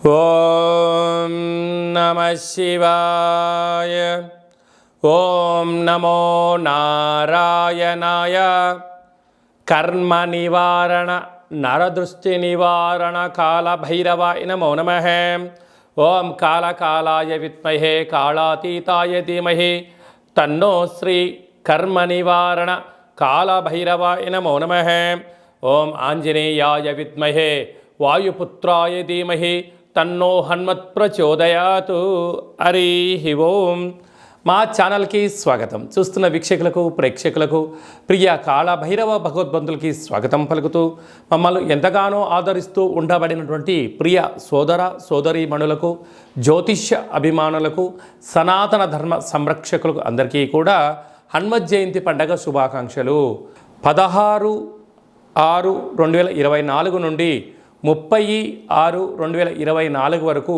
ఓం నమః శివాయ. ఓం నమో నారాయణాయ. కర్మ నివారణ నరదృష్టి నివారణ కాళభైరవాయ నమో నమః. ఓం కాళకాలాయ విద్మహే కాళాతీతాయ ధీమహి తన్నో శ్రీ కర్మ నివారణ కాళభైరవాయ నమో నమః. ఓం ఆంజనేయాయ విద్మహే వాయుపుత్రాయ ధీమహి తన్నో హనుమత్ ప్రచోదయాతు. హరి ఓం. మా ఛానల్కి స్వాగతం. చూస్తున్న వీక్షకులకు ప్రేక్షకులకు ప్రియ కాళభైరవ భగవద్బంధులకి స్వాగతం పలుకుతూ మమ్మల్ని ఎంతగానో ఆదరిస్తూ ఉండబడినటువంటి ప్రియ సోదర సోదరీమణులకు, జ్యోతిష్య అభిమానులకు, సనాతన ధర్మ సంరక్షకులకు అందరికీ కూడా హనుమత్ జయంతి పండగ శుభాకాంక్షలు. 16/6/2024 నుండి 30/6/2024 వరకు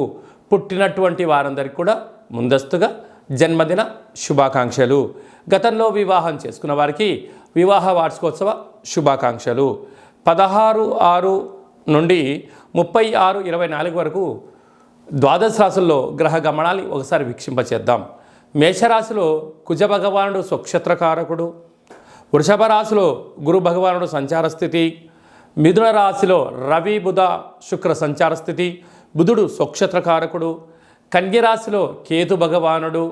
పుట్టినటువంటి వారందరికీ కూడా ముందస్తుగా జన్మదిన శుభాకాంక్షలు. గతంలో వివాహం చేసుకున్న వారికి వివాహ వార్షికోత్సవ శుభాకాంక్షలు. 16/6 నుండి 30/6/24 వరకు ద్వాదశ రాశుల్లో గ్రహ గమనాన్ని ఒకసారి వీక్షింపచేద్దాం. మేషరాశిలో కుజ భగవానుడు స్వక్షత్రకారకుడు, వృషభ రాశిలో గురు భగవానుడు సంచార స్థితి, మిథున రాశిలో రవి బుధ శుక్ర సంచార స్థితి, బుధుడు స్వక్షత్రకారకుడు, కన్యరాశిలో కేతు భగవానుడు,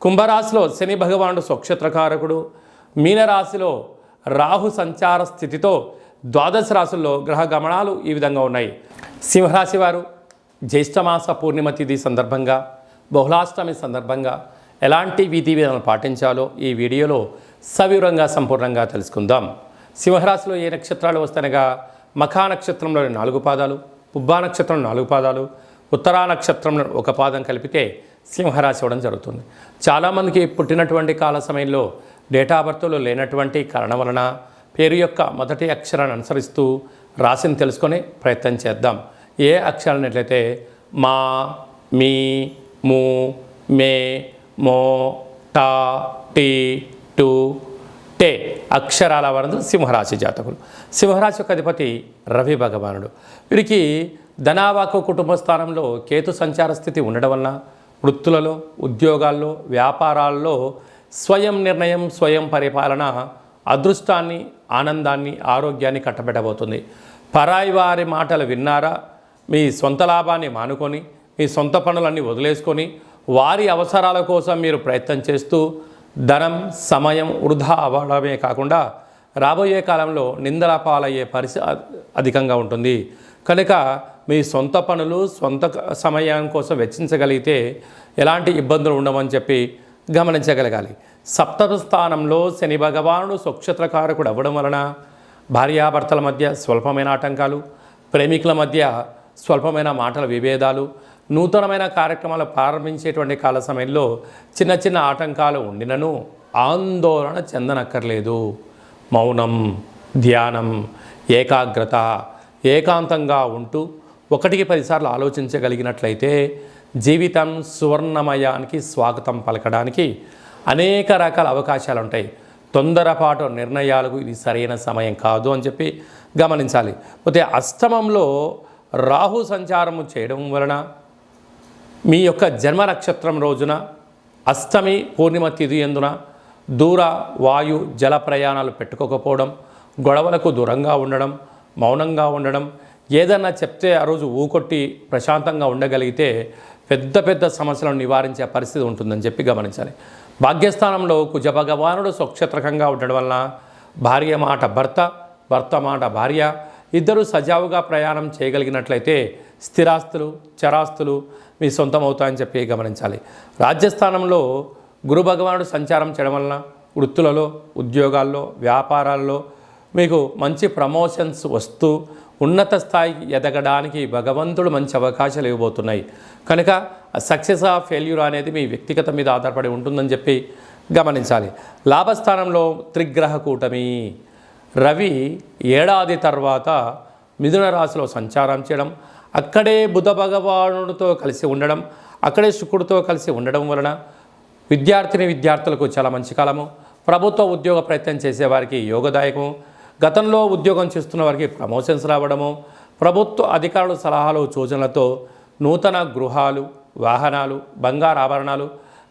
కుంభరాశిలో శని భగవానుడు స్వక్షత్రకారకుడు, మీనరాశిలో రాహు సంచార స్థితితో ద్వాదశ రాశుల్లో గ్రహ గమనాలు ఈ విధంగా ఉన్నాయి. సింహరాశి వారు జ్యేష్ఠమాస పూర్ణిమ తిథి సందర్భంగా, బహుళాష్టమి సందర్భంగా ఎలాంటి విధి విధానాలు పాటించాలో ఈ వీడియోలో సవివరంగా సంపూర్ణంగా తెలుసుకుందాం. సింహరాశిలో ఏ నక్షత్రాలు వస్తాయనగా మఖా నక్షత్రంలో 4 పాదాలు, పుబ్బా నక్షత్రంలో 4 పాదాలు, ఉత్తరా నక్షత్రంలో 1 పాదం కలిపితే సింహరాశి అవ్వడం జరుగుతుంది. చాలామందికి పుట్టినటువంటి కాల సమయంలో డేటా బర్త్లో లేనటువంటి కారణం వలన పేరు యొక్క మొదటి అక్షరాన్ని అనుసరిస్తూ రాశిని తెలుసుకొని ప్రయత్నం చేద్దాం. ఏ అక్షరాలనట్లయితే మా, మీ, ము, మే, మో, టా, టీ, టు, టే అక్షరాల వారు సింహరాశి జాతకులు. సింహరాశి యొక్క అధిపతి రవి భగవానుడు. వీరికి ధనావాకు కుటుంబ స్థానంలో కేతు సంచార స్థితి ఉండడం వలన వృత్తులలో, ఉద్యోగాల్లో, వ్యాపారాల్లో స్వయం నిర్ణయం, స్వయం పరిపాలన అదృష్టాన్ని, ఆనందాన్ని, ఆరోగ్యాన్ని కట్టబెట్టబోతుంది. పరాయి వారి మాటలు విన్నారా, మీ సొంత లాభాన్ని మానుకొని మీ సొంత పనులన్నీ వదిలేసుకొని వారి అవసరాల కోసం మీరు ప్రయత్నం చేస్తూ ధనం, సమయం వృధా అవ్వడమే కాకుండా రాబోయే కాలంలో నిందల పాలయ్యే పరిస్థితి అధికంగా ఉంటుంది. కనుక మీ సొంత పనులు సొంత సమయం కోసం వెచ్చించగలిగితే ఎలాంటి ఇబ్బందులు ఉండవని చెప్పి గమనించగలగాలి. సప్తమ స్థానంలో శని భగవానుడు స్వక్షత్రకారకుడు అవ్వడం వలన భార్యాభర్తల మధ్య స్వల్పమైన ఆటంకాలు, ప్రేమికుల మధ్య స్వల్పమైన మాటల విభేదాలు, నూతనమైన కార్యక్రమాలు ప్రారంభించేటువంటి కాల సమయంలో చిన్న చిన్న ఆటంకాలు ఉండినను ఆందోళన చెందనక్కర్లేదు. మౌనం, ధ్యానం, ఏకాగ్రత, ఏకాంతంగా ఉంటూ 1కి 10 సార్లు ఆలోచించగలిగినట్లయితే జీవితం సువర్ణమయానికి స్వాగతం పలకడానికి అనేక రకాల అవకాశాలు ఉంటాయి. తొందరపాటు నిర్ణయాలకు ఇది సరైన సమయం కాదు అని చెప్పి గమనించాలి. పోతే అష్టమంలో రాహు సంచారము చేయడం వలన మీ యొక్క జన్మ నక్షత్రం రోజున అష్టమి పూర్ణిమ తిథి ఎందున దూర వాయు జల ప్రయాణాలు పెట్టుకోకపోవడం, గొడవలకు దూరంగా ఉండడం, మౌనంగా ఉండడం, ఏదన్నా చెప్తే ఆ రోజు ఊకొట్టి ప్రశాంతంగా ఉండగలిగితే పెద్ద పెద్ద సమస్యలను నివారించే పరిస్థితి ఉంటుందని చెప్పి గమనించాలి. భాగ్యస్థానంలో కుజ భగవానుడు స్వక్షత్రకంగా ఉండడం వలన భార్య మాట భర్త, భర్త మాట భార్య ఇద్దరు సజావుగా ప్రయాణం చేయగలిగినట్లయితే స్థిరాస్తులు, చరాస్తులు మీ సొంతం అవుతాయని చెప్పి గమనించాలి. రాజ్యస్థానంలో గురు భగవానుడు సంచారం చేయడం వలన వృత్తులలో, ఉద్యోగాల్లో, వ్యాపారాల్లో మీకు మంచి ప్రమోషన్స్ వస్తూ ఉన్నత స్థాయికి ఎదగడానికి భగవంతుడు మంచి అవకాశాలు ఇవ్వబోతున్నాయి. కనుక సక్సెస్ ఆఫ్ ఫెయిల్యూర్ అనేది మీ వ్యక్తిగత మీద ఆధారపడి ఉంటుందని చెప్పి గమనించాలి. లాభస్థానంలో త్రిగ్రహ కూటమి రవి ఏడాది తర్వాత మిథున రాశిలో సంచారం చేయడం, అక్కడే బుధ భగవానుడితో కలిసి ఉండడం, అక్కడే శుక్రుడితో కలిసి ఉండడం వలన విద్యార్థులకు చాలా మంచి కాలము. ప్రభుత్వ ఉద్యోగ ప్రయత్నం చేసేవారికి యోగదాయకము. గతంలో ఉద్యోగం చేస్తున్న వారికి ప్రమోషన్స్ రావడము, ప్రభుత్వ అధికారుల సలహాలు సూచనలతో నూతన గృహాలు, వాహనాలు, బంగారు ఆభరణాలు,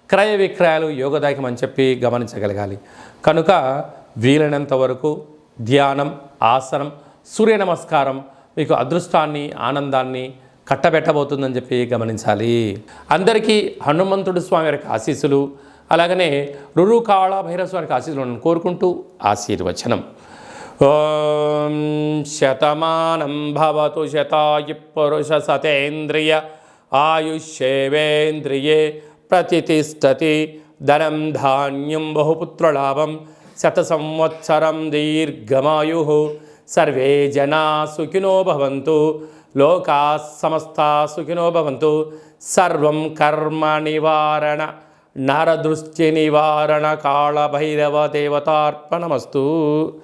క్రయ విక్రయాలు యోగదాయకం అని చెప్పి గమనించగలగాలి. కనుక వీలైనంత వరకు ధ్యానం, ఆసనం, సూర్య నమస్కారం మీకు అదృష్టాన్ని, ఆనందాన్ని కట్టబెట్టబోతుందని చెప్పి గమనించాలి. అందరికీ హనుమంతుడు స్వామి వారికి ఆశీస్సులు, అలాగనే రురు కాళ భైరవ స్వామికి ఆశీస్సులను కోరుకుంటూ ఆశీర్వచనం. ఓం శతమానం భవతు శతాయు పురుష సతేంద్రియ ఆయుష్యేవేంద్రియే ప్రతిష్టతి. ధనం ధాన్యం బహుపుత్రలాభం శత సంవత్సరం దీర్ఘమాయు. సర్వే జనా సుఖినో భవంతు. లోకా సమస్తా సుఖినో భవంతు. సర్వం కర్మ నివారణ నరదృష్టి నివారణ కాళభైరవ దేవతార్పణమస్తు.